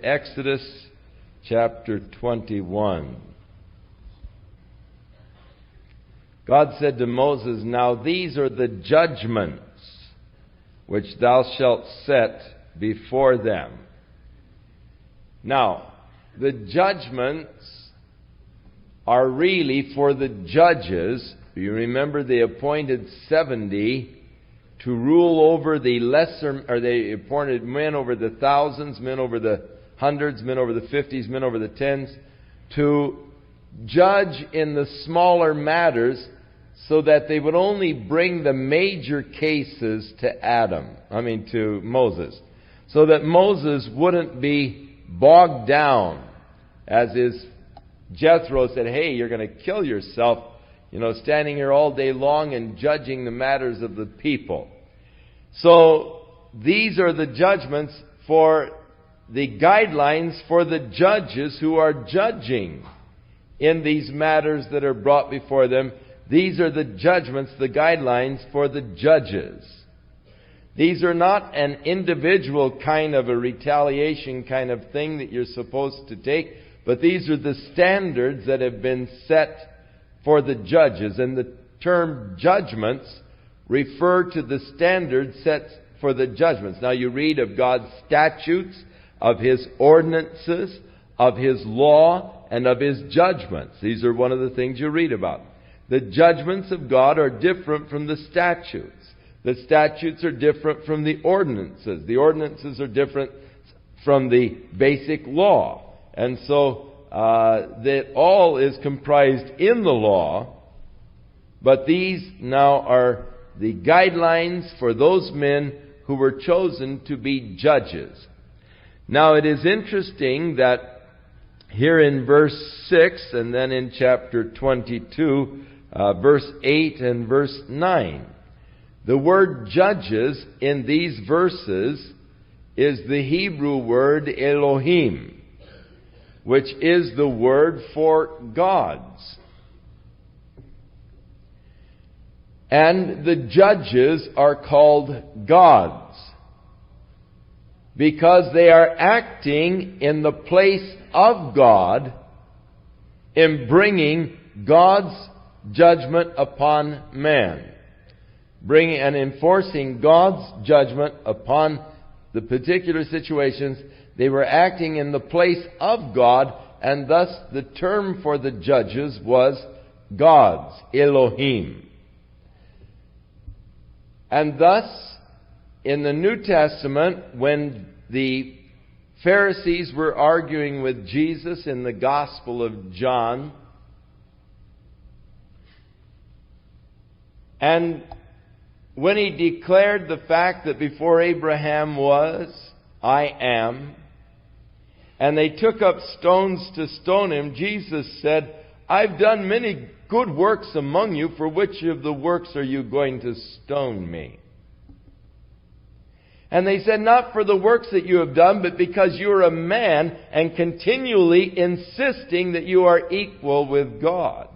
Exodus chapter 21. God said to Moses, "Now these are the judgments which thou shalt set before them." Now, the judgments are really for the judges. You remember they appointed 70 to rule over the lesser, or they appointed men over the thousands, men over the hundreds, men over the 50s, men over the tens, to judge in the smaller matters so that they would only bring the major cases to Moses. So that Moses wouldn't be bogged down, as his Jethro said, "Hey, you're going to kill yourself, standing here all day long and judging the matters of the people." So these are the judgments for the guidelines for the judges who are judging in these matters that are brought before them. These are the judgments, the guidelines for the judges. These are not an individual kind of a retaliation kind of thing that you're supposed to take, but these are the standards that have been set for the judges. And the term judgments refer to the standards set for the judgments. Now you read of God's statutes, of His ordinances, of His law, and of His judgments. These are one of the things you read about. The judgments of God are different from the statutes. The statutes are different from the ordinances. The ordinances are different from the basic law. And so that all is comprised in the law, but these now are the guidelines for those men who were chosen to be judges. Now it is interesting that here in verse 6 and then in chapter 22, verse 8 and verse 9, the word judges in these verses is the Hebrew word Elohim, which is the word for gods. And the judges are called gods because they are acting in the place of God in bringing God's judgment upon man. Bringing and enforcing God's judgment upon the particular situations. They were acting in the place of God, and thus the term for the judges was gods, Elohim. And thus, in the New Testament, when the Pharisees were arguing with Jesus in the Gospel of John, and when He declared the fact that before Abraham was, I am, and they took up stones to stone Him, Jesus said, "I've done many good works among you. For which of the works are you going to stone me?" And they said, "Not for the works that you have done, but because you are a man and continually insisting that you are equal with God."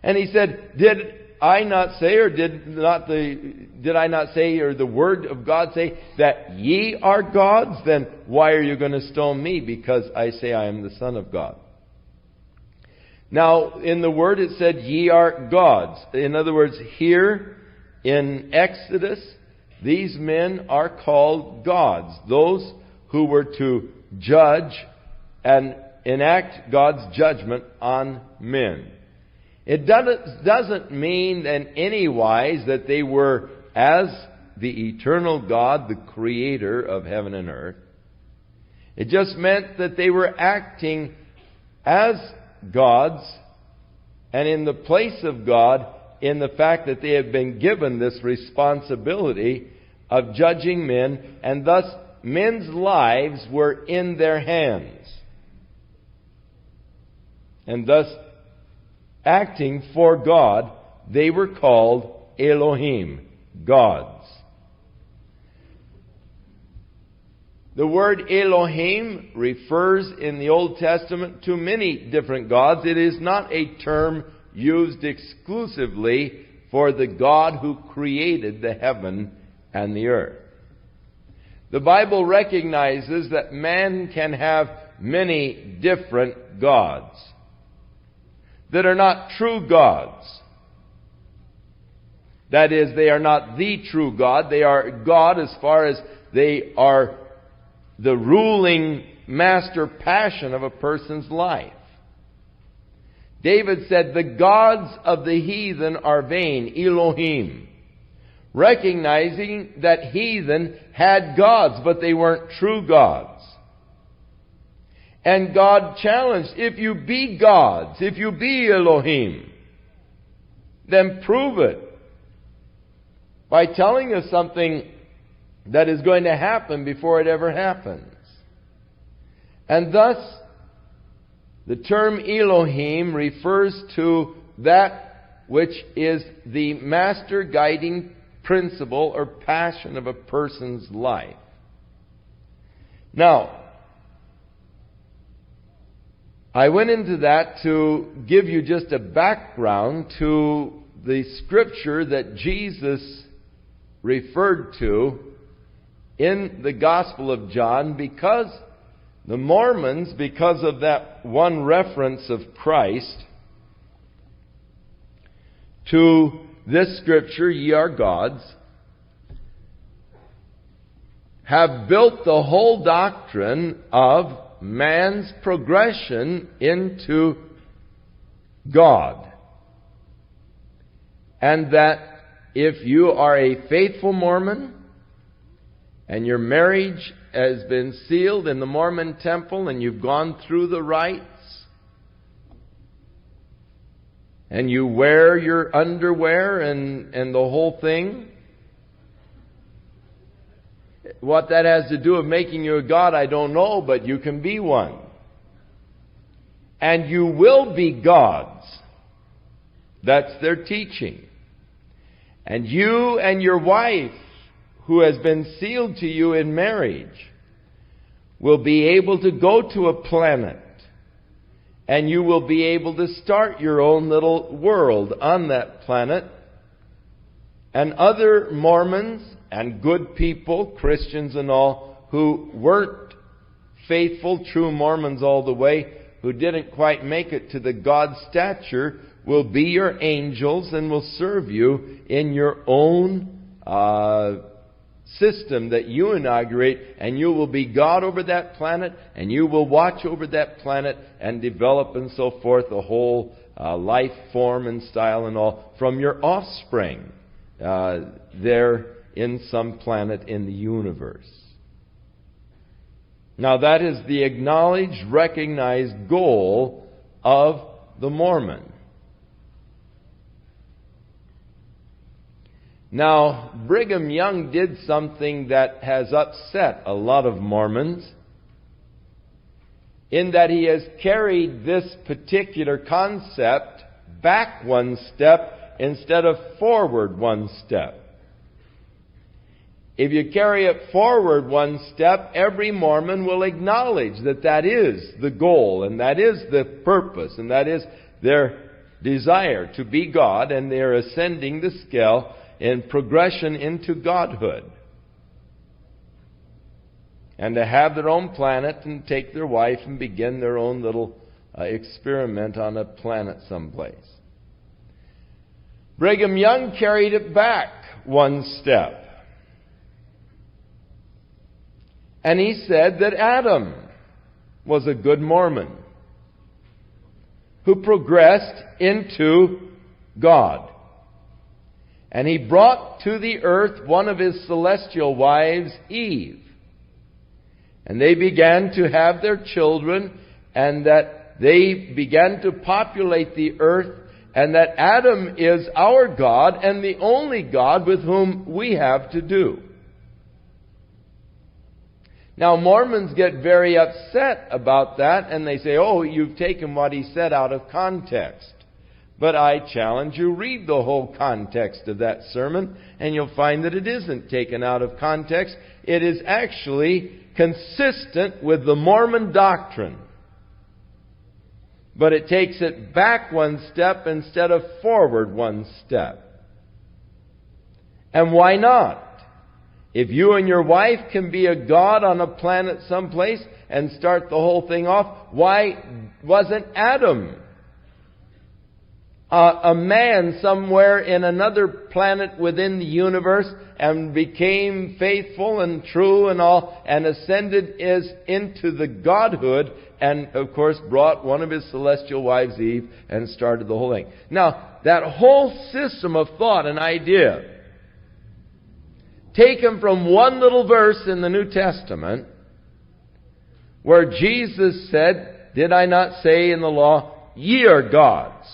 And He said, "Did I not say, or did I not say, or the Word of God say that ye are gods? Then why are you going to stone me because I say I am the Son of God?" Now, in the Word it said, "Ye are gods." In other words, here in Exodus, these men are called gods. Those who were to judge and enact God's judgment on men. It doesn't mean in any wise that they were, as the eternal God, the creator of heaven and earth. It just meant that they were acting as gods and in the place of God, in the fact that they have been given this responsibility of judging men, and thus men's lives were in their hands. And thus, acting for God, they were called Elohim, gods. The word Elohim refers in the Old Testament to many different gods. It is not a term used exclusively for the God who created the heaven and the earth. The Bible recognizes that man can have many different gods that are not true gods. That is, they are not the true God. They are God as far as they are the ruling master passion of a person's life. David said, the gods of the heathen are vain, Elohim. Recognizing that heathen had gods, but they weren't true gods. And God challenged, if you be gods, if you be Elohim, then prove it by telling us something that is going to happen before it ever happens. And thus, the term Elohim refers to that which is the master guiding principle or passion of a person's life. Now, I went into that to give you just a background to the scripture that Jesus referred to in the Gospel of John, because the Mormons, because of that one reference of Christ to this scripture, ye are gods, have built the whole doctrine of man's progression into God. And that if you are a faithful Mormon, and your marriage has been sealed in the Mormon temple, and you've gone through the rites, and you wear your underwear and the whole thing, what that has to do with making you a god, I don't know, but you can be one. And you will be gods. That's their teaching. And you and your wife, who has been sealed to you in marriage, will be able to go to a planet, and you will be able to start your own little world on that planet. And other Mormons and good people, Christians and all, who weren't faithful, true Mormons all the way, who didn't quite make it to the God stature, will be your angels and will serve you in your own system that you inaugurate, and you will be God over that planet, and you will watch over that planet and develop and so forth the whole life form and style and all from your offspring there in some planet in the universe. Now that is the acknowledged, recognized goal of the Mormon. Now, Brigham Young did something that has upset a lot of Mormons, in that he has carried this particular concept back one step instead of forward one step. If you carry it forward one step, every Mormon will acknowledge that that is the goal, and that is the purpose, and that is their desire to be God, and they are ascending the scale in progression into godhood. And to have their own planet and take their wife and begin their own little experiment on a planet someplace. Brigham Young carried it back one step. And he said that Adam was a good Mormon who progressed into God. And he brought to the earth one of his celestial wives, Eve. And they began to have their children, and that they began to populate the earth, and that Adam is our God and the only God with whom we have to do. Now, Mormons get very upset about that, and they say, oh, you've taken what he said out of context. But I challenge you, read the whole context of that sermon, and you'll find that it isn't taken out of context. It is actually consistent with the Mormon doctrine. But it takes it back one step instead of forward one step. And why not? If you and your wife can be a god on a planet someplace and start the whole thing off, why wasn't Adam a man somewhere in another planet within the universe and became faithful and true and all and ascended into the godhood and, of course, brought one of his celestial wives, Eve, and started the whole thing. Now, that whole system of thought and idea, taken from one little verse in the New Testament, where Jesus said, "Did I not say in the law, ye are gods?"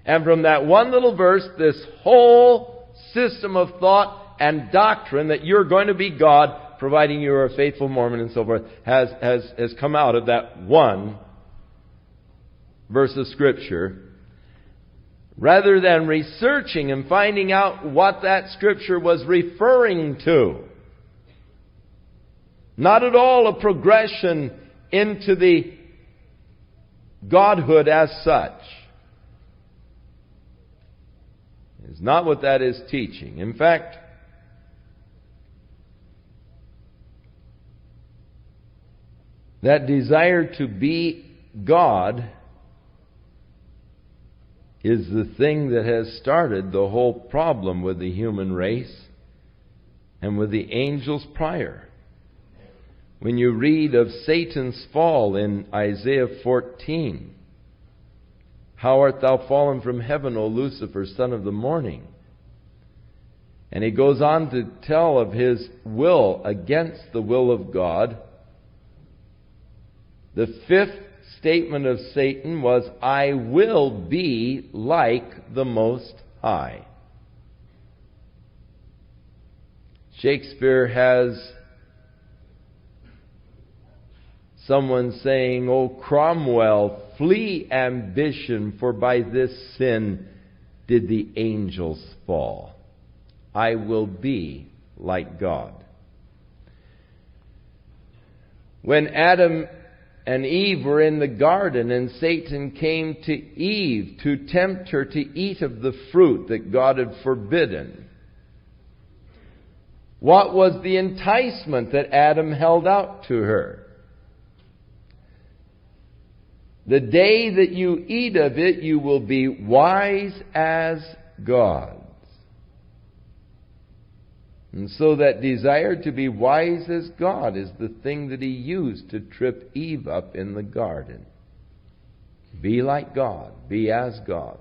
And from that one little verse, this whole system of thought and doctrine that you're going to be God, providing you are a faithful Mormon and so forth, has come out of that one verse of Scripture. Rather than researching and finding out what that Scripture was referring to. Not at all a progression into the Godhood as such. It's not what that is teaching. In fact, that desire to be God is the thing that has started the whole problem with the human race and with the angels prior. When you read of Satan's fall in Isaiah 14, "How art thou fallen from heaven, O Lucifer, son of the morning?" And he goes on to tell of his will against the will of God. The fifth statement of Satan was, "I will be like the Most High." Shakespeare has someone saying, "O Cromwell, flee ambition, for by this sin did the angels fall. I will be like God." When Adam and Eve were in the garden and Satan came to Eve to tempt her to eat of the fruit that God had forbidden, what was the enticement that Adam held out to her? "The day that you eat of it, you will be wise as gods." And so that desire to be wise as God is the thing that he used to trip Eve up in the garden. Be like God. Be as God.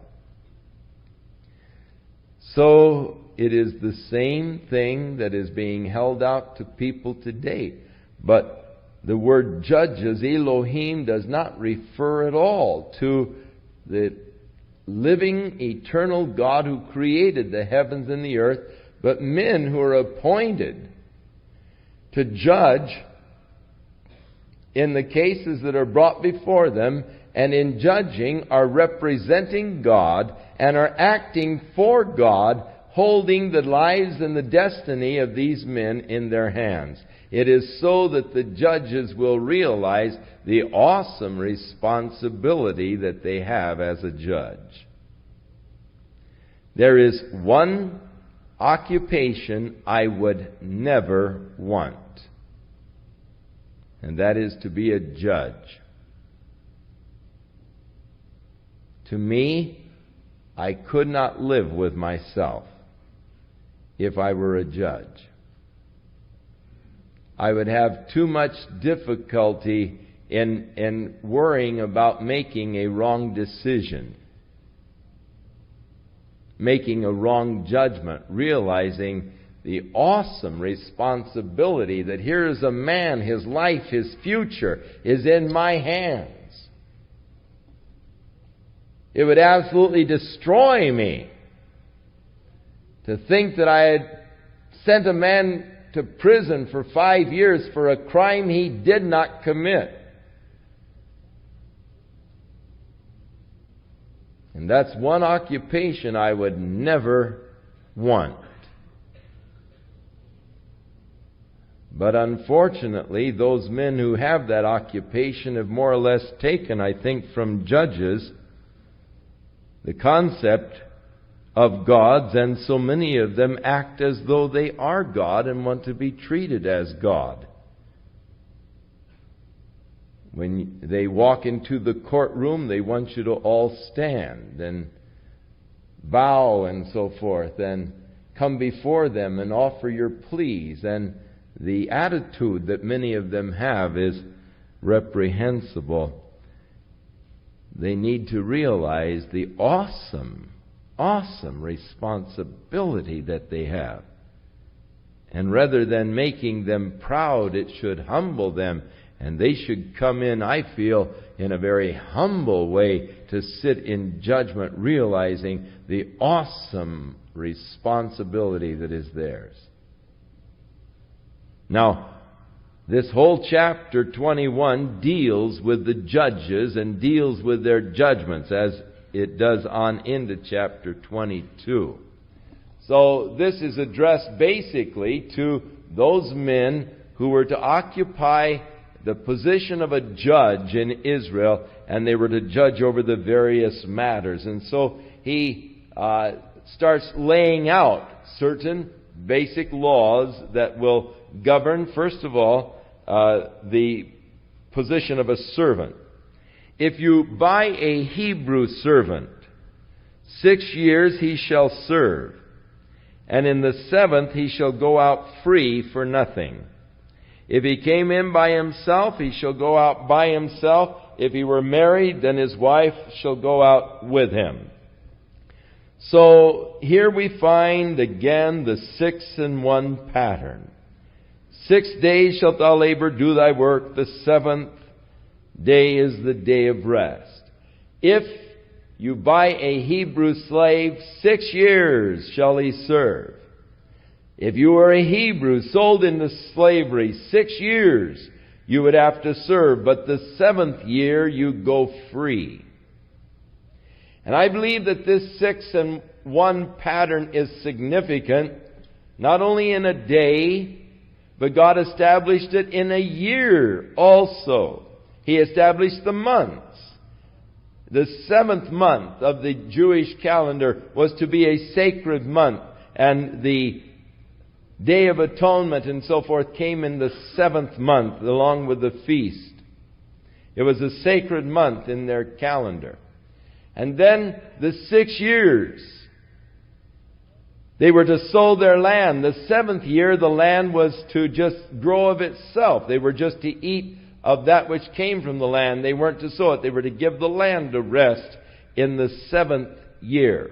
So it is the same thing that is being held out to people today. But the word judges, Elohim, does not refer at all to the living, eternal God who created the heavens and the earth, but men who are appointed to judge in the cases that are brought before them, and in judging are representing God and are acting for God, holding the lives and the destiny of these men in their hands. It is so that the judges will realize the awesome responsibility that they have as a judge. There is one occupation I would never want, and that is to be a judge. To me, I could not live with myself if I were a judge. I would have too much difficulty in worrying about making a wrong decision, making a wrong judgment, realizing the awesome responsibility that here is a man, his life, his future is in my hands. It would absolutely destroy me to think that I had sent a man to prison for 5 years for a crime he did not commit. And that's one occupation I would never want. But unfortunately, those men who have that occupation have more or less taken, I think, from Judges the concept of gods, and so many of them act as though they are God and want to be treated as God. When they walk into the courtroom, they want you to all stand and bow and so forth, and come before them and offer your pleas. And the attitude that many of them have is reprehensible. They need to realize the awesome responsibility that they have. And rather than making them proud, it should humble them. And they should come in, I feel, in a very humble way to sit in judgment, realizing the awesome responsibility that is theirs. Now, this whole chapter 21 deals with the judges and deals with their judgments, as it does on into chapter 22. So this is addressed basically to those men who were to occupy the position of a judge in Israel, and they were to judge over the various matters. And so he starts laying out certain basic laws that will govern, first of all, the position of a servant. If you buy a Hebrew servant, 6 years he shall serve, and in the 7th he shall go out free for nothing. If he came in by himself, he shall go out by himself. If he were married, then his wife shall go out with him. So here we find again the 6-in-1 pattern. 6 days shalt thou labor, do thy work. The 7th day is the day of rest. If you buy a Hebrew slave, 6 years shall he serve. If you were a Hebrew sold into slavery, 6 years you would have to serve, but the 7th year you go free. And I believe that this 6-in-1 pattern is significant, not only in a day, but God established it in a year also. He established the months. The 7th month of the Jewish calendar was to be a sacred month, and the Day of Atonement and so forth came in the 7th month along with the feast. It was a sacred month in their calendar. And then the 6 years, they were to sow their land. The 7th year, the land was to just grow of itself. They were just to eat of that which came from the land. They weren't to sow it. They were to give the land a rest in the 7th year.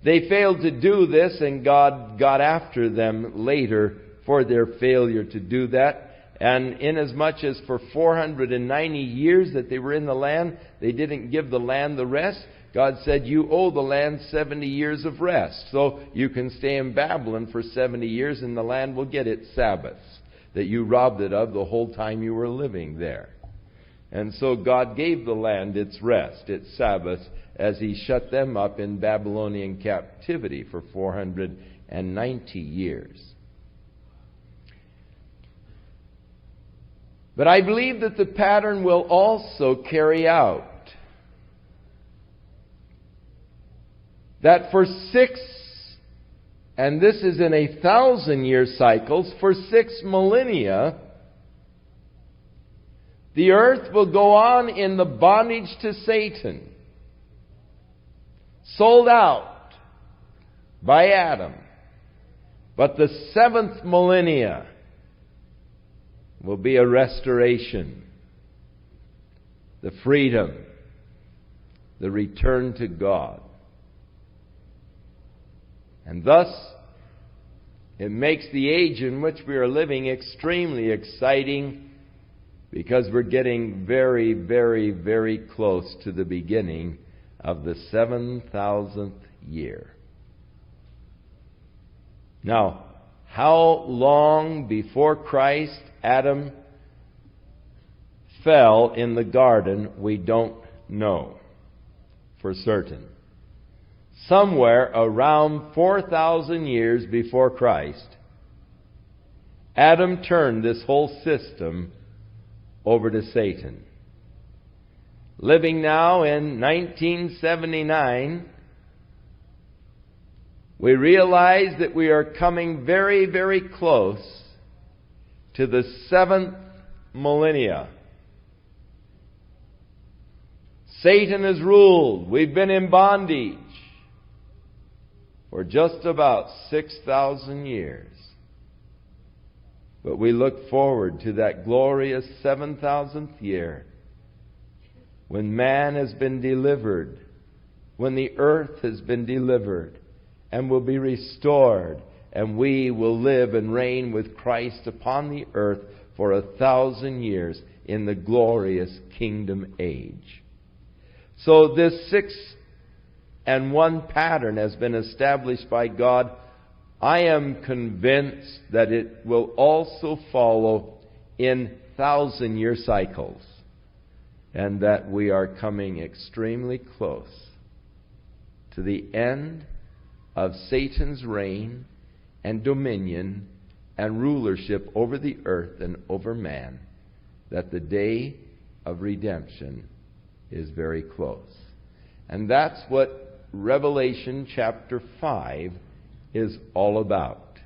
They failed to do this, and God got after them later for their failure to do that. And inasmuch as for 490 years that they were in the land, they didn't give the land the rest, God said, you owe the land 70 years of rest. So you can stay in Babylon for 70 years, and the land will get its Sabbaths that you robbed it of the whole time you were living there. And so God gave the land its rest, its Sabbath, as He shut them up in Babylonian captivity for 490 years. But I believe that the pattern will also carry out that for 6, and this is in 1,000-year cycles, for 6 millennia, the earth will go on in the bondage to Satan, sold out by Adam. But the 7th millennia will be a restoration, the freedom, the return to God. And thus, it makes the age in which we are living extremely exciting, because we're getting very, very, very close to the beginning of the 7,000th year. Now, how long before Christ Adam fell in the garden, we don't know for certain. Somewhere around 4,000 years before Christ, Adam turned this whole system over to Satan. Living now in 1979, we realize that we are coming very, very close to the 7th millennia. Satan has ruled. We've been in bondage for just about 6,000 years. But we look forward to that glorious 7,000th year when man has been delivered, when the earth has been delivered and will be restored, and we will live and reign with Christ upon the earth for 1,000 years in the glorious kingdom age. So this 6 and 1 pattern has been established by God. I am convinced that it will also follow in 1,000-year cycles, and that we are coming extremely close to the end of Satan's reign and dominion and rulership over the earth and over man, that the day of redemption is very close. And that's what Revelation chapter 5 is all about.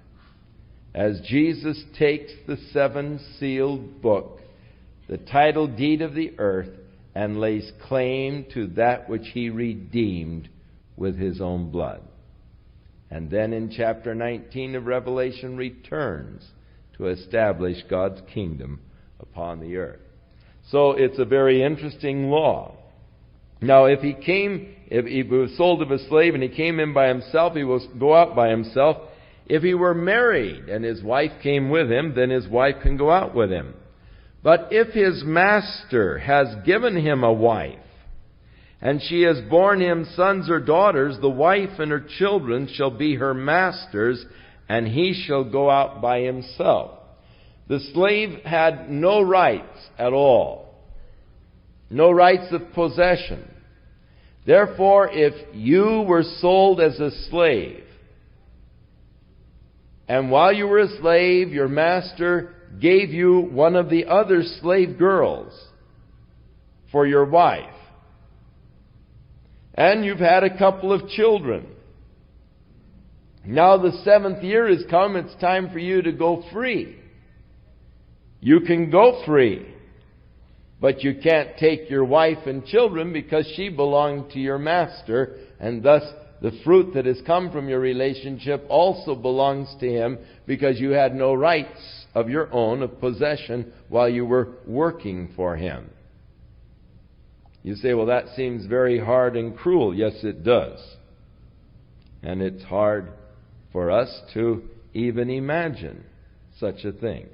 As Jesus takes the 7-sealed book, the title deed of the earth, and lays claim to that which He redeemed with His own blood. And then in chapter 19 of Revelation returns to establish God's kingdom upon the earth. So it's a very interesting law. Now if he was sold of a slave and he came in by himself, he will go out by himself. If he were married and his wife came with him, then his wife can go out with him. But if his master has given him a wife, and she has borne him sons or daughters, the wife and her children shall be her master's, and he shall go out by himself. The slave had no rights at all. No rights of possession. Therefore, if you were sold as a slave, and while you were a slave, your master gave you one of the other slave girls for your wife, and you've had a couple of children. Now the 7th year has come, it's time for you to go free. You can go free, but you can't take your wife and children because she belonged to your master, and thus the fruit that has come from your relationship also belongs to him, because you had no rights of your own of possession while you were working for him. You say, well, that seems very hard and cruel. Yes, it does. And it's hard for us to even imagine such a thing.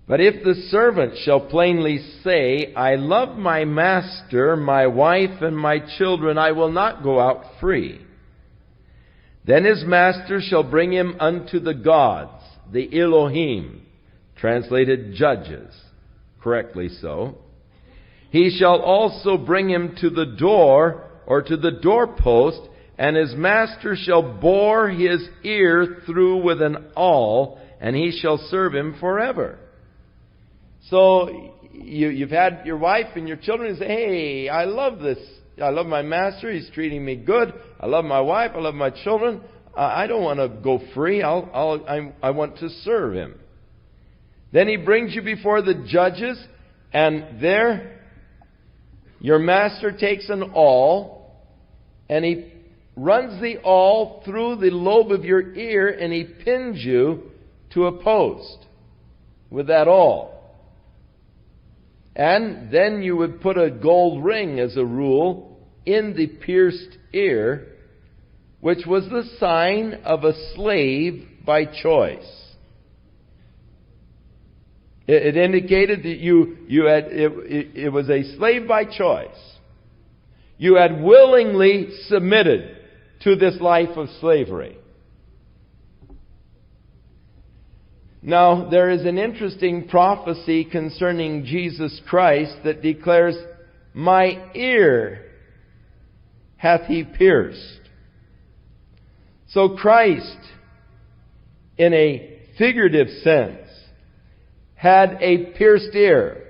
But if the servant shall plainly say, I love my master, my wife, and my children, I will not go out free, then his master shall bring him unto the gods, the Elohim, translated judges, correctly so. He shall also bring him to the door, or to the doorpost, and his master shall bore his ear through with an awl, and he shall serve him forever. So you've had your wife and your children say, hey, I love this. I love my master. He's treating me good. I love my wife. I love my children. I don't want to go free. I want to serve him. Then he brings you before the judges, and there your master takes an awl, and he runs the awl through the lobe of your ear, and he pins you to a post with that awl. And then you would put a gold ring, as a rule, in the pierced ear, which was the sign of a slave by choice. It indicated that it was a slave by choice. You had willingly submitted to this life of slavery. Now, there is an interesting prophecy concerning Jesus Christ that declares, my ear hath he pierced. So Christ, in a figurative sense, had a pierced ear,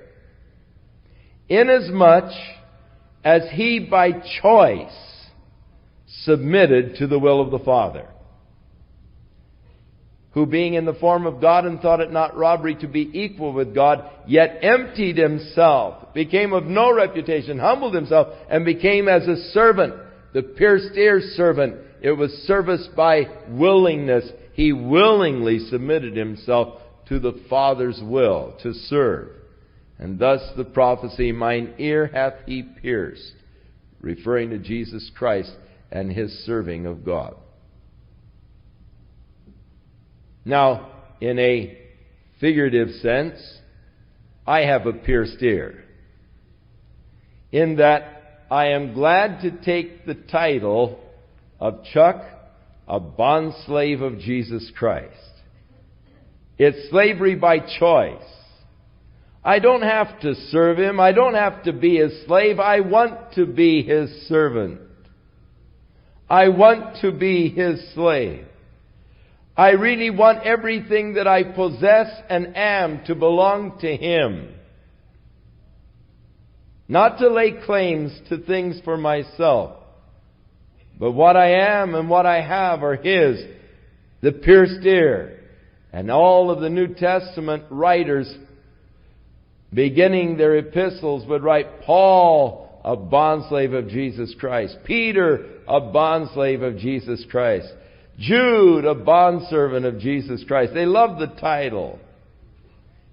inasmuch as he by choice submitted to the will of the Father, who being in the form of God and thought it not robbery to be equal with God, yet emptied himself, became of no reputation, humbled himself, and became as a servant, the pierced-ear servant. It was service by willingness. He willingly submitted himself to the Father's will to serve. And thus the prophecy, mine ear hath he pierced, referring to Jesus Christ and his serving of God. Now, in a figurative sense, I have a pierced ear, in that I am glad to take the title of Chuck, a bondslave of Jesus Christ. It's slavery by choice. I don't have to serve him. I don't have to be his slave. I want to be his servant. I want to be his slave. I really want everything that I possess and am to belong to him. Not to lay claims to things for myself, but what I am and what I have are his. The pierced ear. And all of the New Testament writers, beginning their epistles, would write, Paul, a bondslave of Jesus Christ. Peter, a bondslave of Jesus Christ. Jude, a bondservant of Jesus Christ. They love the title.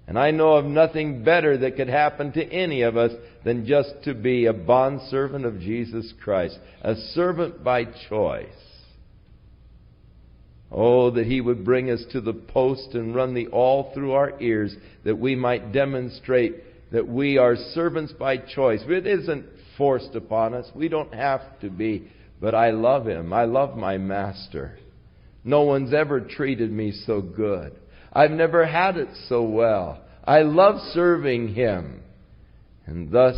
And I know of nothing better that could happen to any of us than just to be a bondservant of Jesus Christ. A servant by choice. Oh, that he would bring us to the post and run the awl through our ears, that we might demonstrate that we are servants by choice. It isn't forced upon us. We don't have to be. But I love him. I love my master. No one's ever treated me so good. I've never had it so well. I love serving him. And thus,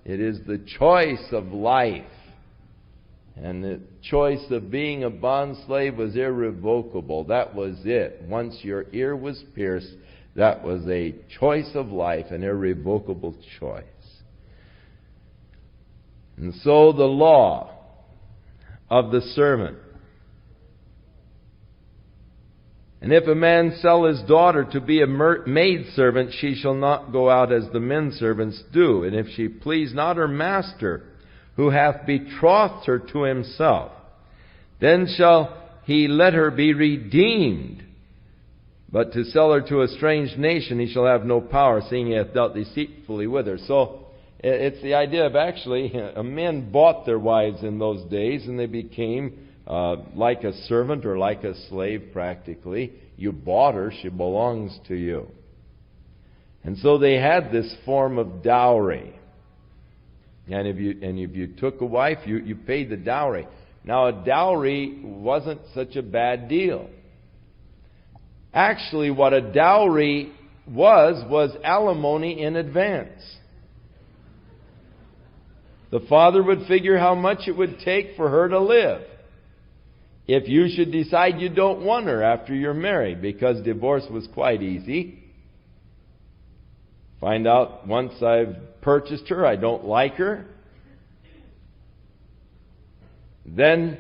it is the choice of life. And the choice of being a bondslave was irrevocable. That was it. Once your ear was pierced, that was a choice of life, an irrevocable choice. And so the law of the servant. And if a man sell his daughter to be a maidservant, she shall not go out as the men servants do. And if she please not her master, who hath betrothed her to himself, then shall he let her be redeemed. But to sell her to a strange nation he shall have no power, seeing he hath dealt deceitfully with her. So it's the idea of actually, men bought their wives in those days, and they became like a servant or like a slave practically. You bought her, she belongs to you. And so they had this form of dowry. And if you took a wife, you paid the dowry. Now a dowry wasn't such a bad deal. Actually, what a dowry was alimony in advance. The father would figure how much it would take for her to live. If you should decide you don't want her after you're married, because divorce was quite easy. Find out once I've purchased her, I don't like her. Then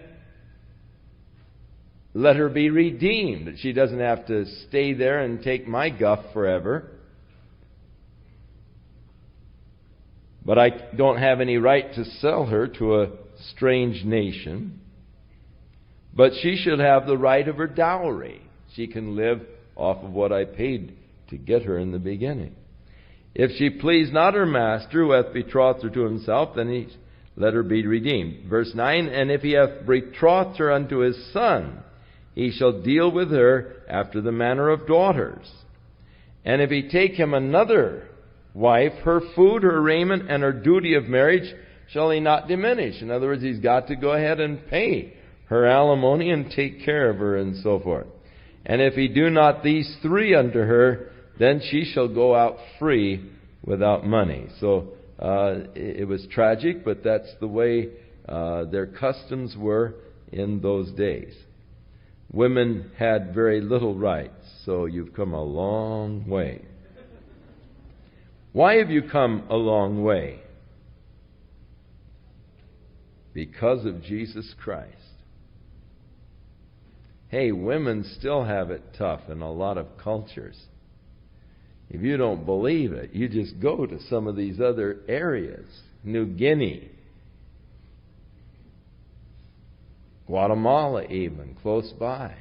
let her be redeemed. That she doesn't have to stay there and take my guff forever. But I don't have any right to sell her to a strange nation. But she should have the right of her dowry. She can live off of what I paid to get her in the beginning. If she please not her master, who hath betrothed her to himself, then let her be redeemed. Verse 9, and if he hath betrothed her unto his son, he shall deal with her after the manner of daughters. And if he take him another wife, her food, her raiment, and her duty of marriage shall he not diminish. In other words, he's got to go ahead and pay her alimony and take care of her and so forth. And if he do not these three unto her, then she shall go out free without money. So it was tragic, but that's the way their customs were in those days. Women had very little rights, so you've come a long way. Why have you come a long way? because of Jesus Christ. Hey, women still have it tough in a lot of cultures. If you don't believe it, you just go to some of these other areas. New Guinea, Guatemala even, close by.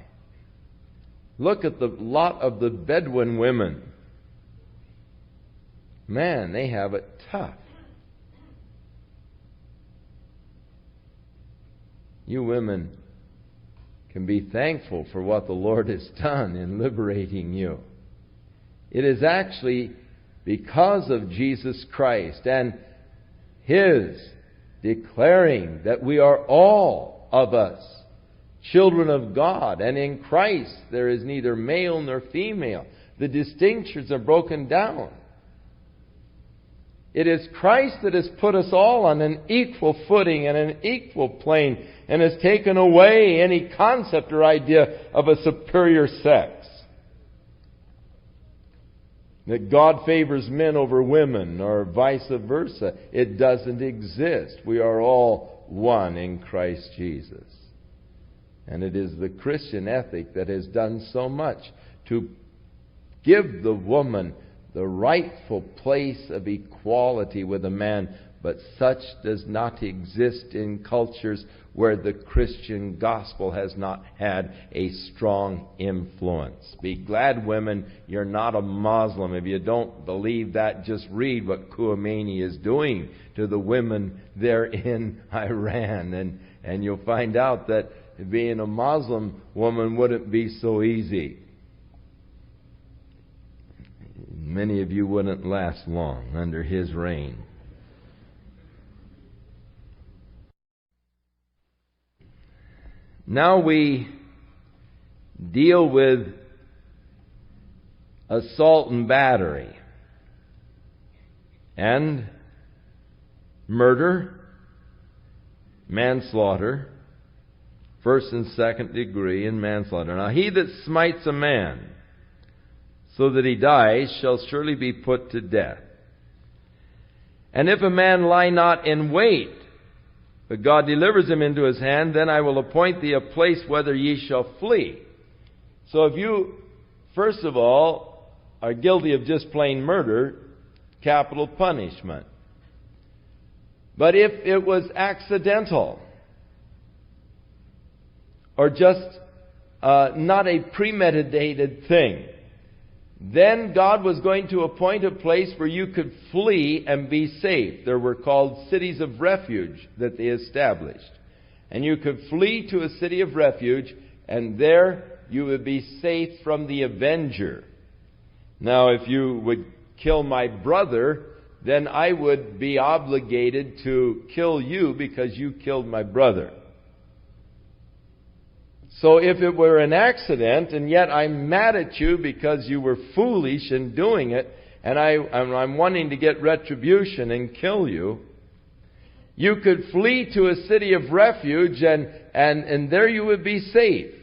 Look at the lot of the Bedouin women. Man, they have it tough. You women can be thankful for what the Lord has done in liberating you. It is actually because of Jesus Christ and His declaring that we are all of us children of God, and in Christ there is neither male nor female. The distinctions are broken down. It is Christ that has put us all on an equal footing and an equal plane and has taken away any concept or idea of a superior sex. That God favors men over women or vice versa. It doesn't exist. We are all one in Christ Jesus. And it is the Christian ethic that has done so much to give the woman the rightful place of equality with a man, but such does not exist in cultures where the Christian gospel has not had a strong influence. Be glad, women, you're not a Muslim. If you don't believe that, just read what Khomeini is doing to the women there in Iran, and you'll find out that being a Muslim woman wouldn't be so easy. Many of you wouldn't last long under his reign. Now we deal with assault and battery and murder, manslaughter, first and second degree, and manslaughter. Now he that smites a man so that he dies shall surely be put to death. And if a man lie not in wait, but God delivers him into his hand, then I will appoint thee a place whither ye shall flee. So if you, first of all, are guilty of just plain murder, capital punishment. But if it was accidental, or just not a premeditated thing, then God was going to appoint a place where you could flee and be safe. There were called cities of refuge that they established. And you could flee to a city of refuge, and there you would be safe from the avenger. Now, if you would kill my brother, then I would be obligated to kill you because you killed my brother. So if it were an accident, and yet I'm mad at you because you were foolish in doing it, and I'm wanting to get retribution and kill you, you could flee to a city of refuge, and there you would be safe,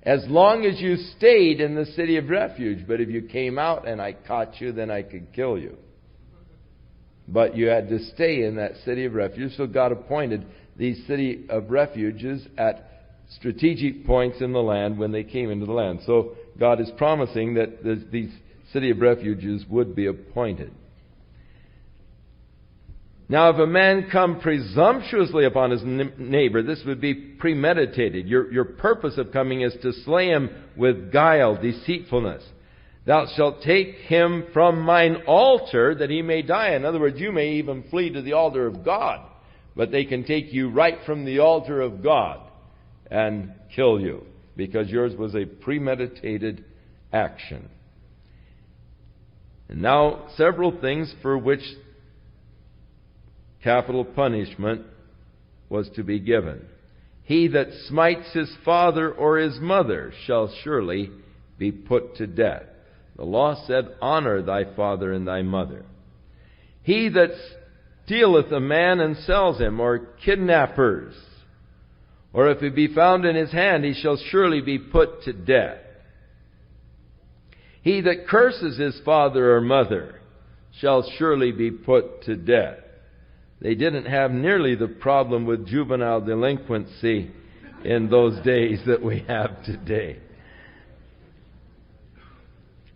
as long as you stayed in the city of refuge. But if you came out and I caught you, then I could kill you. But you had to stay in that city of refuge, so God appointed these city of refuges at strategic points in the land when they came into the land. So God is promising that these city of refuges would be appointed. Now, if a man come presumptuously upon his neighbor, this would be premeditated. Your purpose of coming is to slay him with guile, deceitfulness. Thou shalt take him from mine altar that he may die. In other words, you may even flee to the altar of God, but they can take you right from the altar of God and kill you, because yours was a premeditated action. And now, several things for which capital punishment was to be given. He that smites his father or his mother shall surely be put to death. The law said, honor thy father and thy mother. He that stealeth a man and sells him, or kidnappers, or if it be found in his hand, he shall surely be put to death. He that curses his father or mother shall surely be put to death. They didn't have nearly the problem with juvenile delinquency in those days that we have today.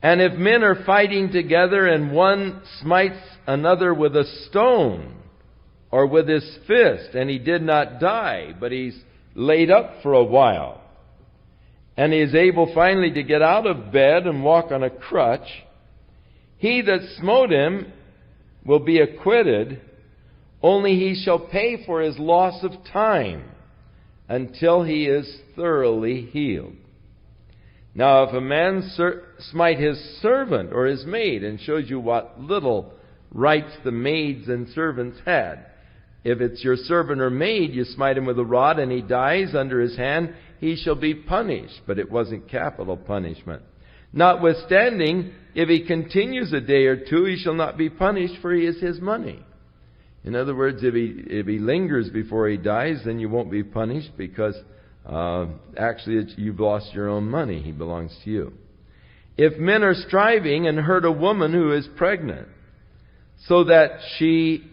And if men are fighting together and one smites another with a stone or with his fist, and he did not die, but he's laid up for a while, and he is able finally to get out of bed and walk on a crutch, he that smote him will be acquitted, only he shall pay for his loss of time until he is thoroughly healed. Now, if a man smite his servant or his maid, and shows you what little rights the maids and servants had. If it's your servant or maid, you smite him with a rod and he dies under his hand, he shall be punished. But it wasn't capital punishment. Notwithstanding, if he continues a day or two, he shall not be punished, for he is his money. In other words, if he lingers before he dies, then you won't be punished, because actually you've lost your own money. He belongs to you. If men are striving and hurt a woman who is pregnant, so that she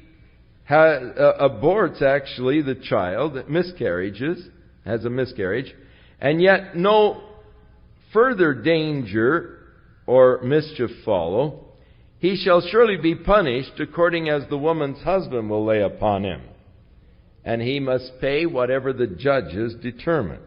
aborts actually the child, has a miscarriage, and yet no further danger or mischief follow, he shall surely be punished according as the woman's husband will lay upon him, and he must pay whatever the judges determine.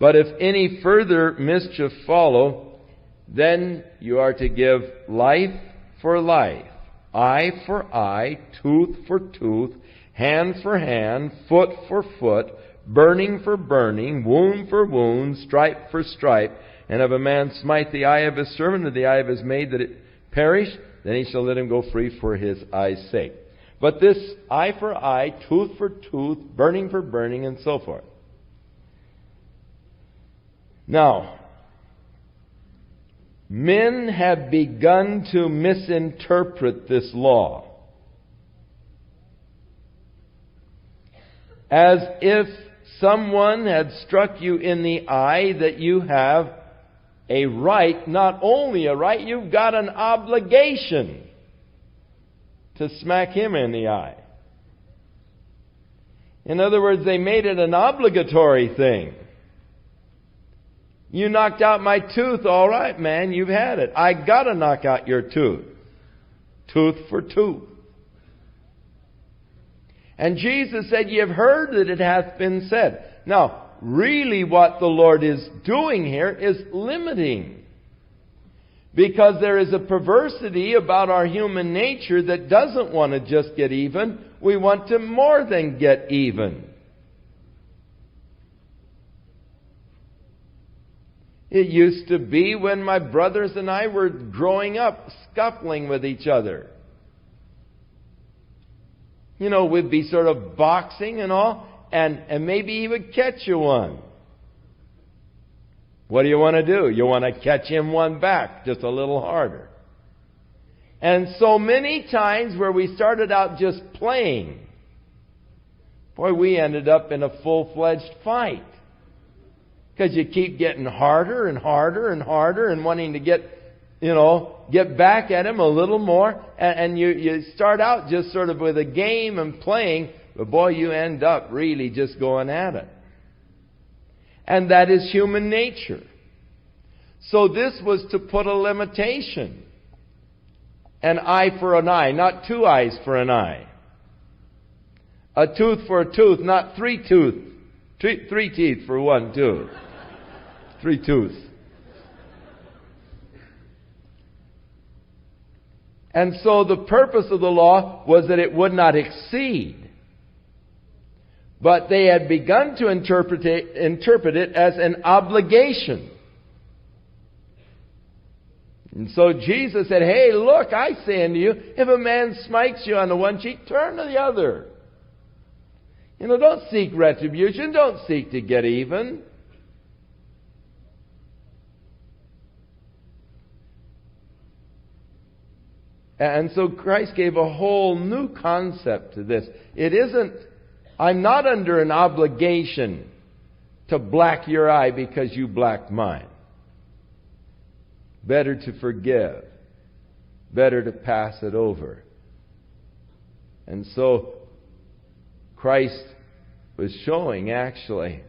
But if any further mischief follow, then you are to give life for life, eye for eye, tooth for tooth, hand for hand, foot for foot, burning for burning, wound for wound, stripe for stripe. And if a man smite the eye of his servant or the eye of his maid that it perish, then he shall let him go free for his eye's sake. But this eye for eye, tooth for tooth, burning for burning, and so forth. Now, men have begun to misinterpret this law as if someone had struck you in the eye that you have a right, not only a right, you've got an obligation to smack him in the eye. In other words, they made it an obligatory thing. You knocked out my tooth, all right, man, you've had it. I got to knock out your tooth. Tooth for tooth. And Jesus said, "Ye have heard that it hath been said." Now, really what the Lord is doing here is limiting. Because there is a perversity about our human nature that doesn't want to just get even. We want to more than get even. It used to be when my brothers and I were growing up, scuffling with each other. You know, we'd be sort of boxing and all, and maybe he would catch you one. What do you want to do? You want to catch him one back, just a little harder. And so many times where we started out just playing, boy, we ended up in a full-fledged fight. Because you keep getting harder and harder and harder and wanting to get back at him a little more. And you start out just sort of with a game and playing, but boy, you end up really just going at it. And that is human nature. So this was to put a limitation. An eye for an eye, not two eyes for an eye. A tooth for a tooth, not three teeth for one tooth. 3 tooth. And so the purpose of the law was that it would not exceed. But they had begun to interpret it as an obligation. And so Jesus said, "Hey, look, I say unto you, if a man smites you on the one cheek, turn to the other." Don't seek retribution. Don't seek to get even. And so Christ gave a whole new concept to this. I'm not under an obligation to black your eye because you blacked mine. Better to forgive. Better to pass it over. And so Christ was showing, actually,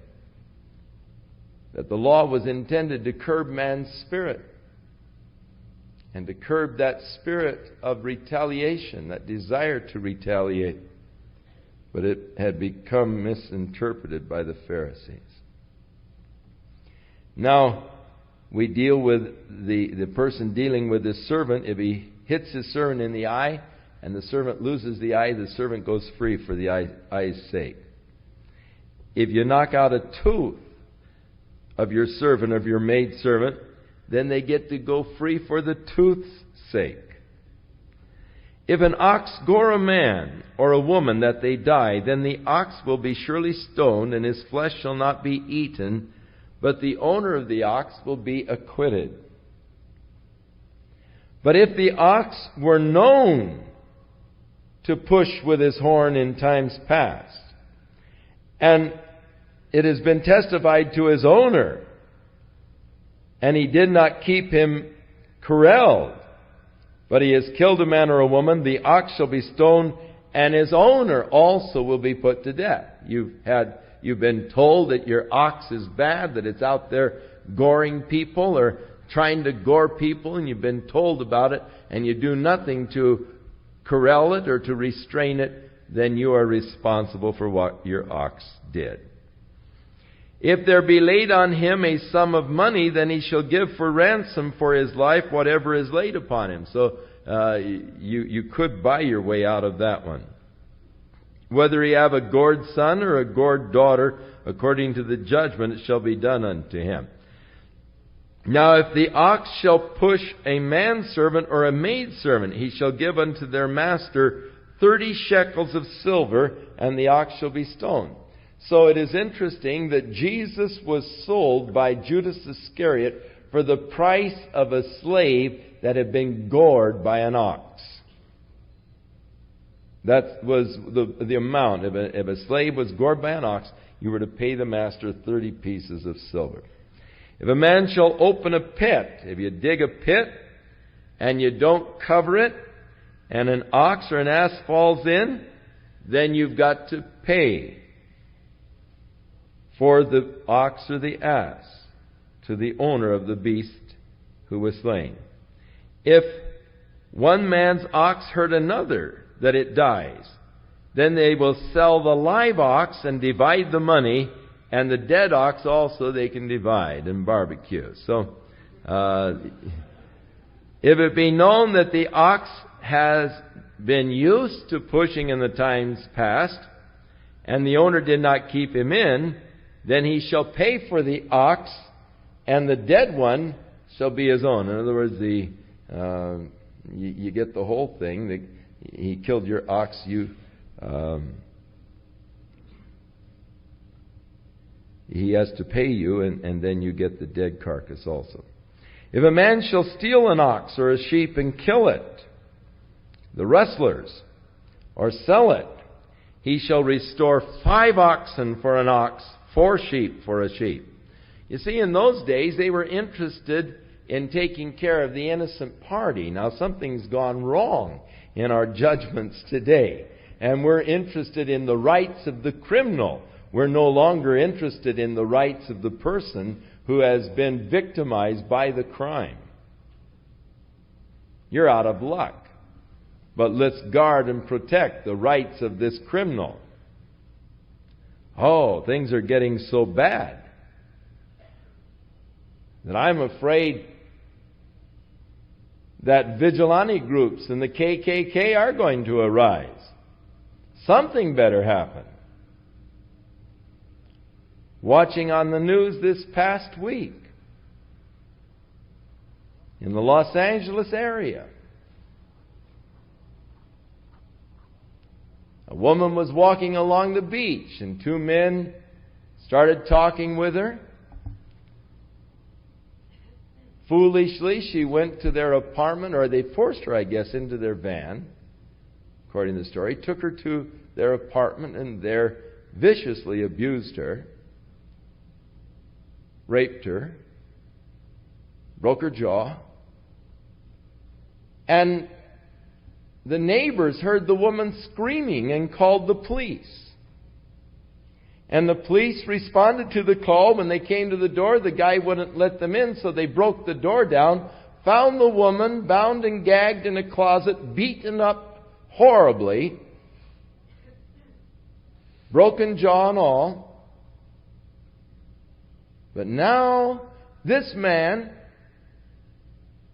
that the law was intended to curb man's spirit and to curb that spirit of retaliation, that desire to retaliate. But it had become misinterpreted by the Pharisees. Now, we deal with the person dealing with his servant. If he hits his servant in the eye and the servant loses the eye, the servant goes free for the eye's sake. If you knock out a tooth of your servant, of your maidservant, then they get to go free for the tooth's sake. If an ox gore a man or a woman that they die, then the ox will be surely stoned, and his flesh shall not be eaten, but the owner of the ox will be acquitted. But if the ox were known to push with his horn in times past, and it has been testified to his owner, and he did not keep him corralled, but he has killed a man or a woman, the ox shall be stoned, and his owner also will be put to death. You've been told that your ox is bad, that it's out there goring people or trying to gore people, and you've been told about it, and you do nothing to corral it or to restrain it, then you are responsible for what your ox did. If there be laid on him a sum of money, then he shall give for ransom for his life whatever is laid upon him. So you could buy your way out of that one. Whether he have a gored son or a gored daughter, according to the judgment it shall be done unto him. Now if the ox shall push a manservant or a maidservant, he shall give unto their master 30 shekels of silver, and the ox shall be stoned. So it is interesting that Jesus was sold by Judas Iscariot for the price of a slave that had been gored by an ox. That was the amount. If a slave was gored by an ox, you were to pay the master 30 pieces of silver. If a man shall open a pit, if you dig a pit and you don't cover it, and an ox or an ass falls in, then you've got to pay for the ox or the ass to the owner of the beast who was slain. If one man's ox hurt another, that it dies, then they will sell the live ox and divide the money, and the dead ox also they can divide and barbecue. So, if it be known that the ox has been used to pushing in the times past, and the owner did not keep him in, then he shall pay for the ox, and the dead one shall be his own. In other words, you get the whole thing. He killed your ox, he has to pay you, and then you get the dead carcass also. If a man shall steal an ox or a sheep and kill it, the rustlers, or sell it, he shall restore 5 oxen for an ox, 4 sheep for a sheep. You see, in those days, they were interested in taking care of the innocent party. Now, something's gone wrong in our judgments today, and we're interested in the rights of the criminal. We're no longer interested in the rights of the person who has been victimized by the crime. You're out of luck. But let's guard and protect the rights of this criminal. Oh, things are getting so bad that I'm afraid that vigilante groups and the KKK are going to arise. Something better happen. Watching on the news this past week in the Los Angeles area, a woman was walking along the beach, and 2 men started talking with her. Foolishly, she went to their apartment, or they forced her, I guess, into their van, according to the story, took her to their apartment, and there viciously abused her, raped her, broke her jaw, and the neighbors heard the woman screaming and called the police. And the police responded to the call. When they came to the door, the guy wouldn't let them in, so they broke the door down, found the woman bound and gagged in a closet, beaten up horribly, broken jaw and all. But now this man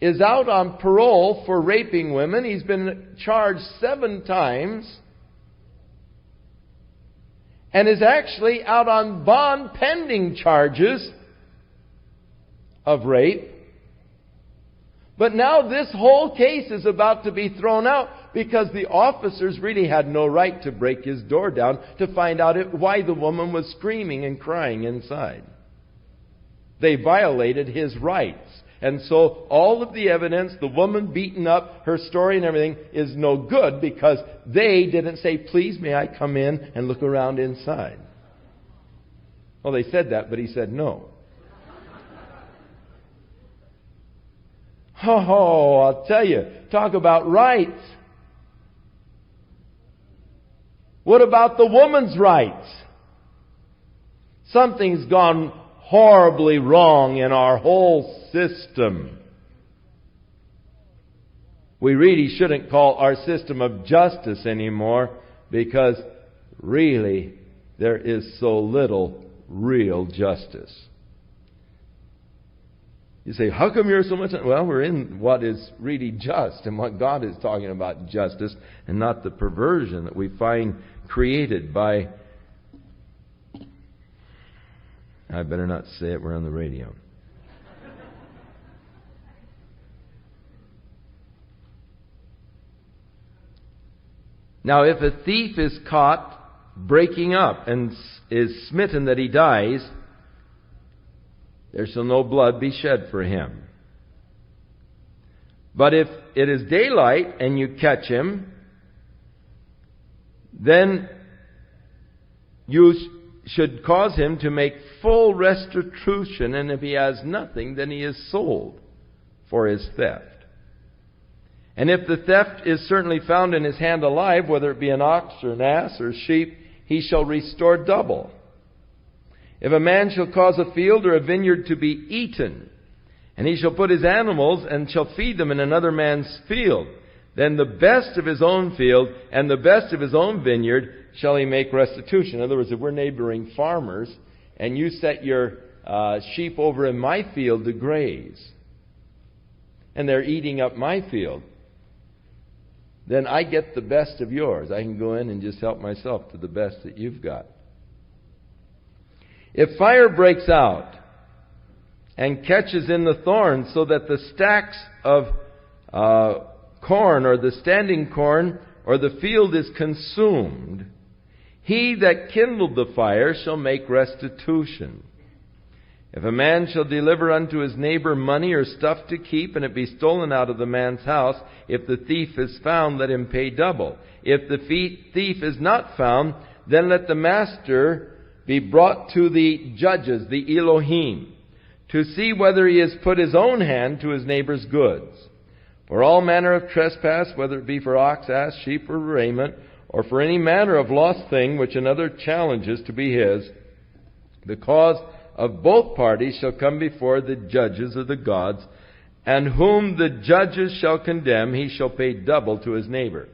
is out on parole for raping women. He's been charged 7 times and is actually out on bond pending charges of rape. But now this whole case is about to be thrown out because the officers really had no right to break his door down to find out why the woman was screaming and crying inside. They violated his rights. And so all of the evidence, the woman beaten up, her story and everything, is no good because they didn't say, please may I come in and look around inside. Well, they said that, but he said no. Oh, I'll tell you, talk about rights. What about the woman's rights? Something's gone horribly wrong in our whole system. We really shouldn't call our system of justice anymore because really there is so little real justice. You say, how come you're so much? Well, we're in what is really just and what God is talking about justice and not the perversion that we find created by... I better not say it, we're on the radio. Now, if a thief is caught breaking up and is smitten that he dies, there shall no blood be shed for him. But if it is daylight and you catch him, then you should cause him to make full restitution, and if he has nothing, then he is sold for his theft. And if the theft is certainly found in his hand alive, whether it be an ox or an ass or sheep, he shall restore double. If a man shall cause a field or a vineyard to be eaten, and he shall put his animals and shall feed them in another man's field, then the best of his own field and the best of his own vineyard shall he make restitution. In other words, if we're neighboring farmers and you set your sheep over in my field to graze, and they're eating up my field, then I get the best of yours. I can go in and just help myself to the best that you've got. If fire breaks out and catches in the thorns so that the stacks of corn or the standing corn or the field is consumed, he that kindled the fire shall make restitution. If a man shall deliver unto his neighbor money or stuff to keep, and it be stolen out of the man's house, if the thief is found, let him pay double. If the thief is not found, then let the master be brought to the judges, the Elohim, to see whether he has put his own hand to his neighbor's goods. For all manner of trespass, whether it be for ox, ass, sheep, or raiment, or for any manner of lost thing which another challenges to be his, the cause of both parties shall come before the judges of the gods, and whom the judges shall condemn, he shall pay double to his neighbor.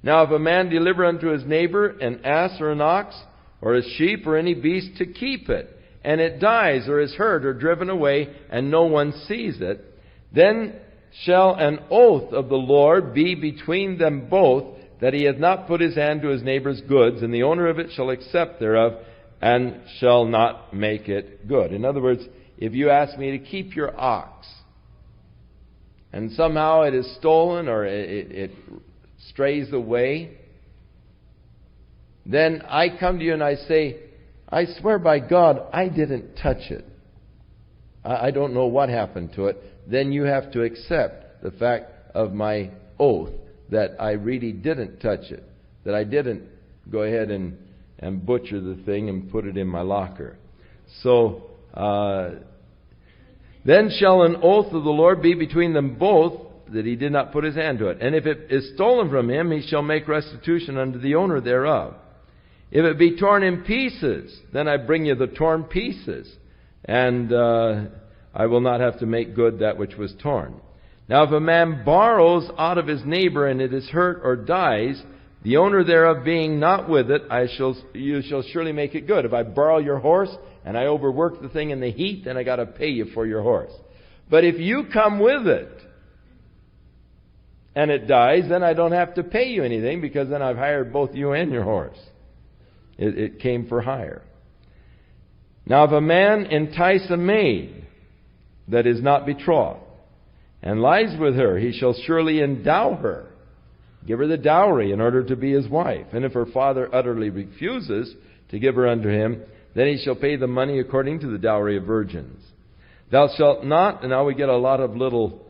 Now if a man deliver unto his neighbor an ass or an ox, or a sheep or any beast to keep it, and it dies or is hurt or driven away, and no one sees it, then shall an oath of the Lord be between them both, that he hath not put his hand to his neighbor's goods, and the owner of it shall accept thereof, and shall not make it good. In other words, if you ask me to keep your ox, and somehow it is stolen or it strays away, then I come to you and I say, I swear by God, I didn't touch it. I don't know what happened to it. Then you have to accept the fact of my oath that I really didn't touch it, that I didn't go ahead and butcher the thing and put it in my locker. So, then shall an oath of the Lord be between them both, that he did not put his hand to it. And if it is stolen from him, he shall make restitution unto the owner thereof. If it be torn in pieces, then I bring you the torn pieces, and I will not have to make good that which was torn. Now if a man borrows out of his neighbor, and it is hurt or dies, the owner thereof being not with it, you shall surely make it good. If I borrow your horse, and I overwork the thing in the heat, then I got to pay you for your horse. But if you come with it, and it dies, then I don't have to pay you anything, because then I've hired both you and your horse. It came for hire. Now if a man entice a maid that is not betrothed, and lies with her, he shall surely endow her, give her the dowry in order to be his wife. And if her father utterly refuses to give her unto him, then he shall pay the money according to the dowry of virgins. Thou shalt not, and now we get a lot of little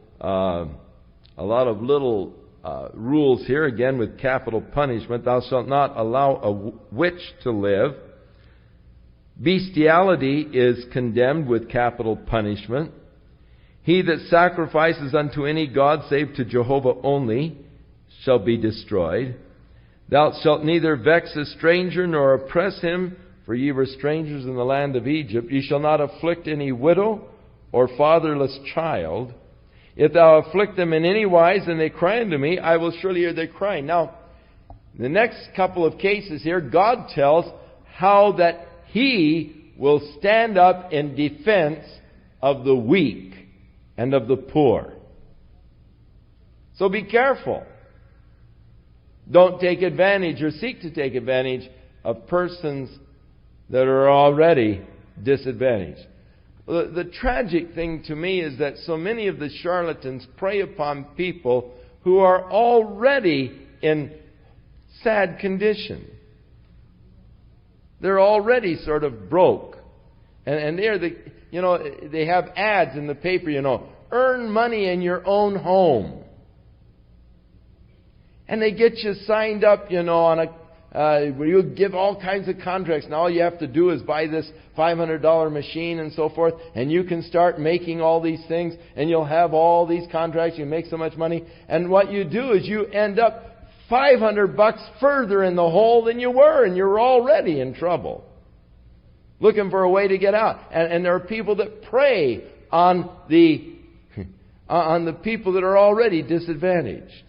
rules here, again with capital punishment. Thou shalt not allow a witch to live. Bestiality is condemned with capital punishment. He that sacrifices unto any god save to Jehovah only shall be destroyed. Thou shalt neither vex a stranger nor oppress him, for ye were strangers in the land of Egypt. Ye shall not afflict any widow or fatherless child. If thou afflict them in any wise, and they cry unto me, I will surely hear their cry. Now, the next couple of cases here, God tells how that He will stand up in defense of the weak and of the poor. So be careful. Don't take advantage or seek to take advantage of persons that are already disadvantaged. The tragic thing to me is that so many of the charlatans prey upon people who are already in sad condition. They're already sort of broke. And they have ads in the paper, earn money in your own home. And they get you signed up, on where you give all kinds of contracts. And all you have to do is buy this $500 machine and so forth. And you can start making all these things. And you'll have all these contracts. You make so much money. And what you do is you end up $500 further in the hole than you were. And you're already in trouble, looking for a way to get out. And there are people that prey on the people that are already disadvantaged.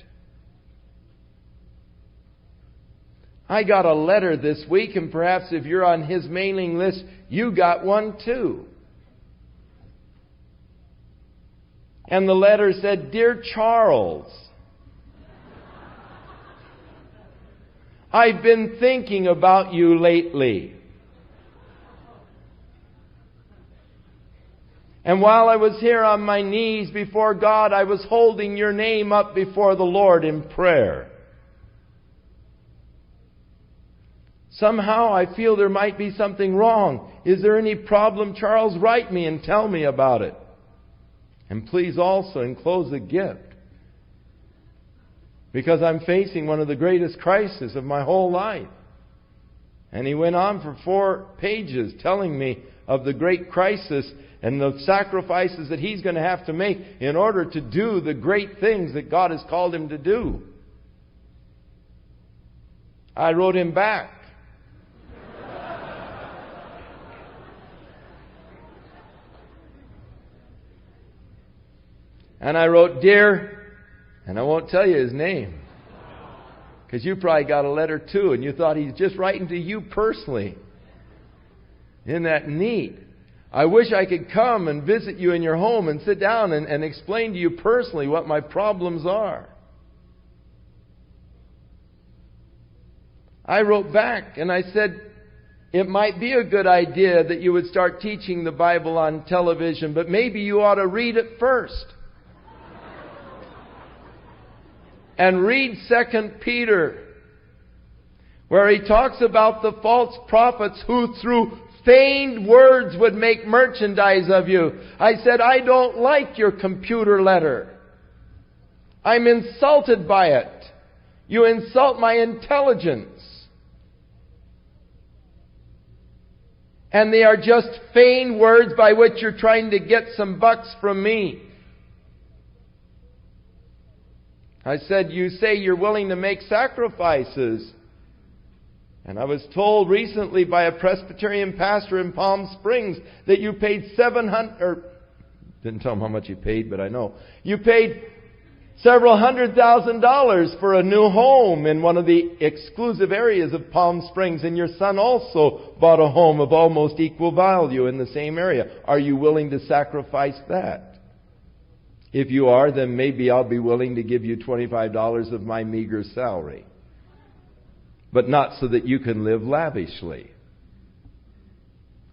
I got a letter this week, and perhaps if you're on his mailing list, you got one too. And the letter said, Dear Charles, I've been thinking about you lately. And while I was here on my knees before God, I was holding your name up before the Lord in prayer. Somehow I feel there might be something wrong. Is there any problem, Charles? Write me and tell me about it. And please also enclose a gift, because I'm facing one of the greatest crises of my whole life. And he went on for 4 pages telling me of the great crisis and the sacrifices that he's going to have to make in order to do the great things that God has called him to do. I wrote him back. And I wrote, Dear, and I won't tell you his name, because you probably got a letter too, and you thought he's just writing to you personally. Isn't that neat? I wish I could come and visit you in your home and sit down and explain to you personally what my problems are. I wrote back and I said, it might be a good idea that you would start teaching the Bible on television, but maybe you ought to read it first. And read 2 Peter, where he talks about the false prophets who through feigned words would make merchandise of you. I said, I don't like your computer letter. I'm insulted by it. You insult my intelligence. And they are just feigned words by which you're trying to get some bucks from me. I said, you say you're willing to make sacrifices. And I was told recently by a Presbyterian pastor in Palm Springs that you paid didn't tell him how much you paid, but I know. You paid several $100,000 for a new home in one of the exclusive areas of Palm Springs, and your son also bought a home of almost equal value in the same area. Are you willing to sacrifice that? If you are, then maybe I'll be willing to give you $25 of my meager salary. But not so that you can live lavishly.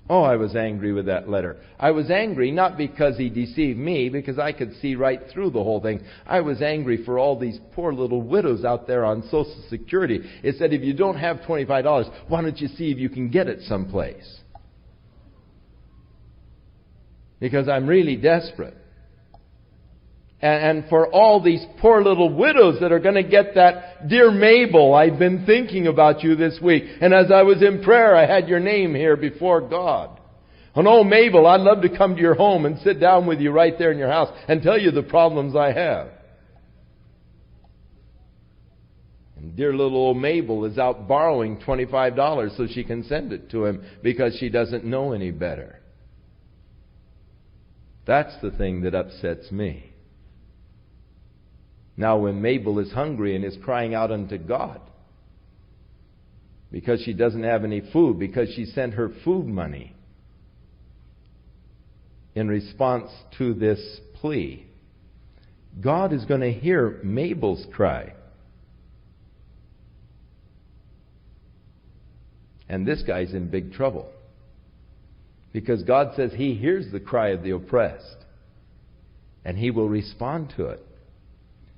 Oh, I was angry with that letter. I was angry not because he deceived me, because I could see right through the whole thing. I was angry for all these poor little widows out there on Social Security. It said, if you don't have $25, why don't you see if you can get it someplace? Because I'm really desperate. And for all these poor little widows that are going to get that, dear Mabel, I've been thinking about you this week. And as I was in prayer, I had your name here before God. And oh, Mabel, I'd love to come to your home and sit down with you right there in your house and tell you the problems I have. And dear little old Mabel is out borrowing $25 so she can send it to him because she doesn't know any better. That's the thing that upsets me. Now, when Mabel is hungry and is crying out unto God because she doesn't have any food, because she sent her food money in response to this plea, God is going to hear Mabel's cry. And this guy's in big trouble. Because God says He hears the cry of the oppressed. And He will respond to it.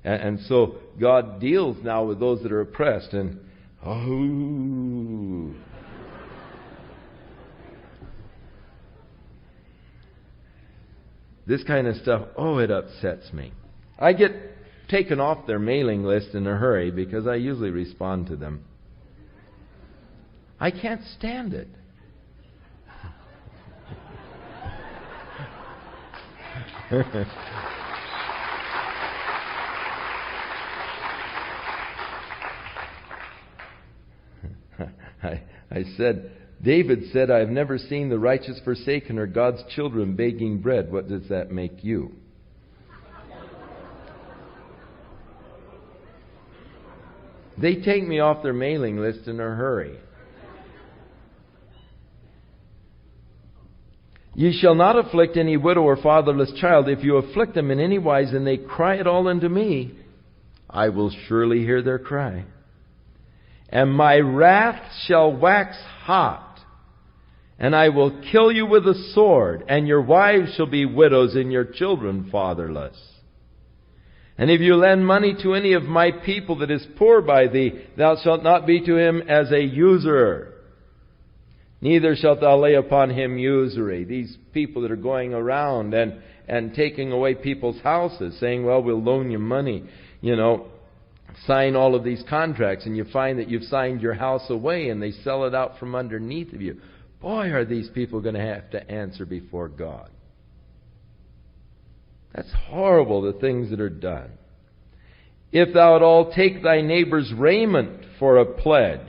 And so God deals now with those that are oppressed. And, this kind of stuff, it upsets me. I get taken off their mailing list in a hurry because I usually respond to them. I can't stand it. I said, David said, I've never seen the righteous forsaken or God's children begging bread. What does that make you? They take me off their mailing list in a hurry. Ye shall not afflict any widow or fatherless child. If you afflict them in any wise, and they cry it all unto me, I will surely hear their cry. And my wrath shall wax hot, and I will kill you with a sword, and your wives shall be widows, and your children fatherless. And if you lend money to any of my people that is poor by thee, thou shalt not be to him as a usurer, neither shalt thou lay upon him usury. These people that are going around and taking away people's houses, saying, well, we'll loan you money, sign all of these contracts, and you find that you've signed your house away and they sell it out from underneath of you. Boy, are these people going to have to answer before God. That's horrible, the things that are done. If thou at all take thy neighbor's raiment for a pledge,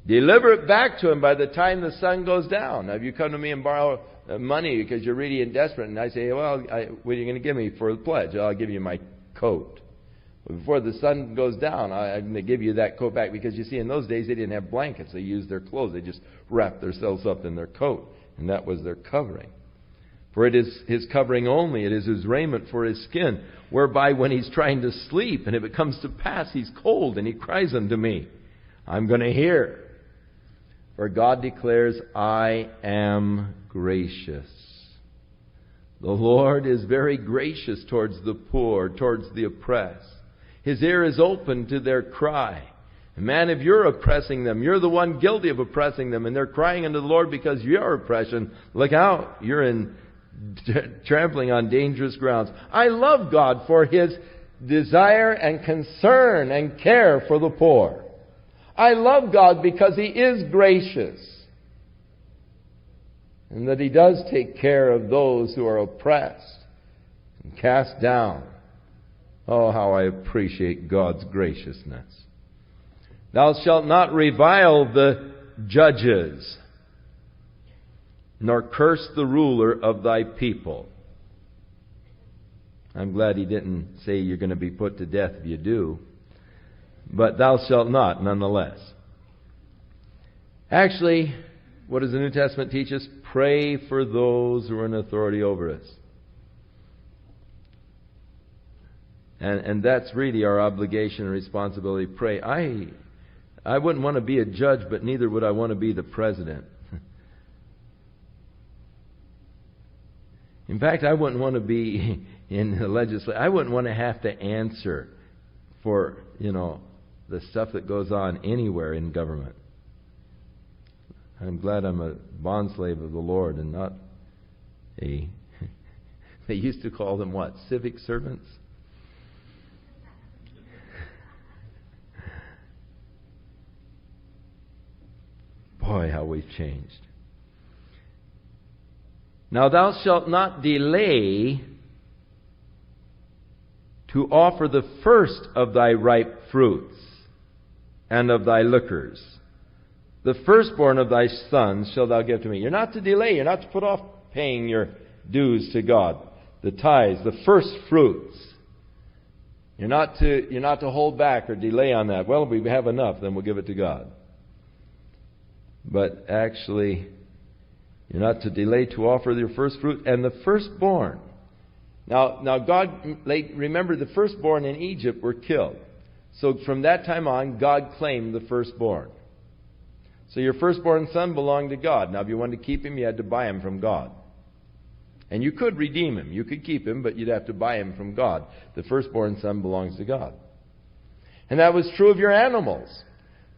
deliver it back to him by the time the sun goes down. Now, if you come to me and borrow money because you're really desperate, and I say, well, what are you going to give me for the pledge? I'll give you my coat. Before the sun goes down, I'm going to give you that coat back. Because you see, in those days, they didn't have blankets. They used their clothes. They just wrapped themselves up in their coat. And that was their covering. For it is his covering only. It is his raiment for his skin. Whereby when he's trying to sleep, and if it comes to pass, he's cold, and he cries unto me, I'm going to hear. For God declares, I am gracious. The Lord is very gracious towards the poor, towards the oppressed. His ear is open to their cry. And man, if you're oppressing them, you're the one guilty of oppressing them, and they're crying unto the Lord because your oppression, look out, you're trampling on dangerous grounds. I love God for His desire and concern and care for the poor. I love God because He is gracious, and that He does take care of those who are oppressed and cast down. Oh, how I appreciate God's graciousness. Thou shalt not revile the judges, nor curse the ruler of thy people. I'm glad he didn't say you're going to be put to death if you do. But thou shalt not, nonetheless. Actually, what does the New Testament teach us? Pray for those who are in authority over us. And that's really our obligation and responsibility. Pray. I wouldn't want to be a judge, but neither would I want to be the president. In fact, I wouldn't want to be in the legislature. I wouldn't want to have to answer for, the stuff that goes on anywhere in government. I'm glad I'm a bondslave of the Lord and not they used to call them what? Civic servants? Boy, how we've changed. Now thou shalt not delay to offer the first of thy ripe fruits and of thy liquors. The firstborn of thy sons shalt thou give to me. You're not to delay. You're not to put off paying your dues to God. The tithes, the first fruits. You're not to hold back or delay on that. Well, if we have enough, then we'll give it to God. But actually, you're not to delay to offer your first fruit and the firstborn. Now God, remember the firstborn in Egypt were killed. So from that time on, God claimed the firstborn. So your firstborn son belonged to God. Now if you wanted to keep him, you had to buy him from God. And you could redeem him. You could keep him, but you'd have to buy him from God. The firstborn son belongs to God. And that was true of your animals.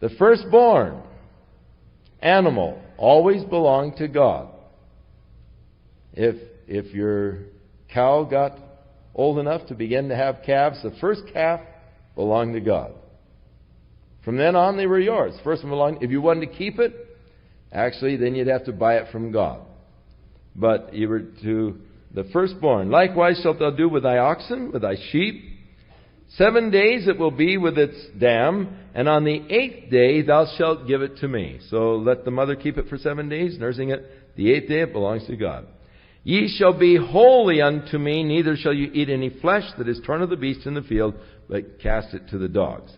The firstborn animal always belonged to God. If your cow got old enough to begin to have calves, the first calf belonged to God. From then on, they were yours. First one belonged. If you wanted to keep it, actually, then you'd have to buy it from God. But you were to the firstborn. Likewise shalt thou do with thy oxen, with thy sheep. 7 days it will be with its dam, and on the 8th day thou shalt give it to me. So let the mother keep it for 7 days, nursing it. The 8th day it belongs to God. Ye shall be holy unto me, neither shall you eat any flesh that is torn of the beast in the field, but cast it to the dogs.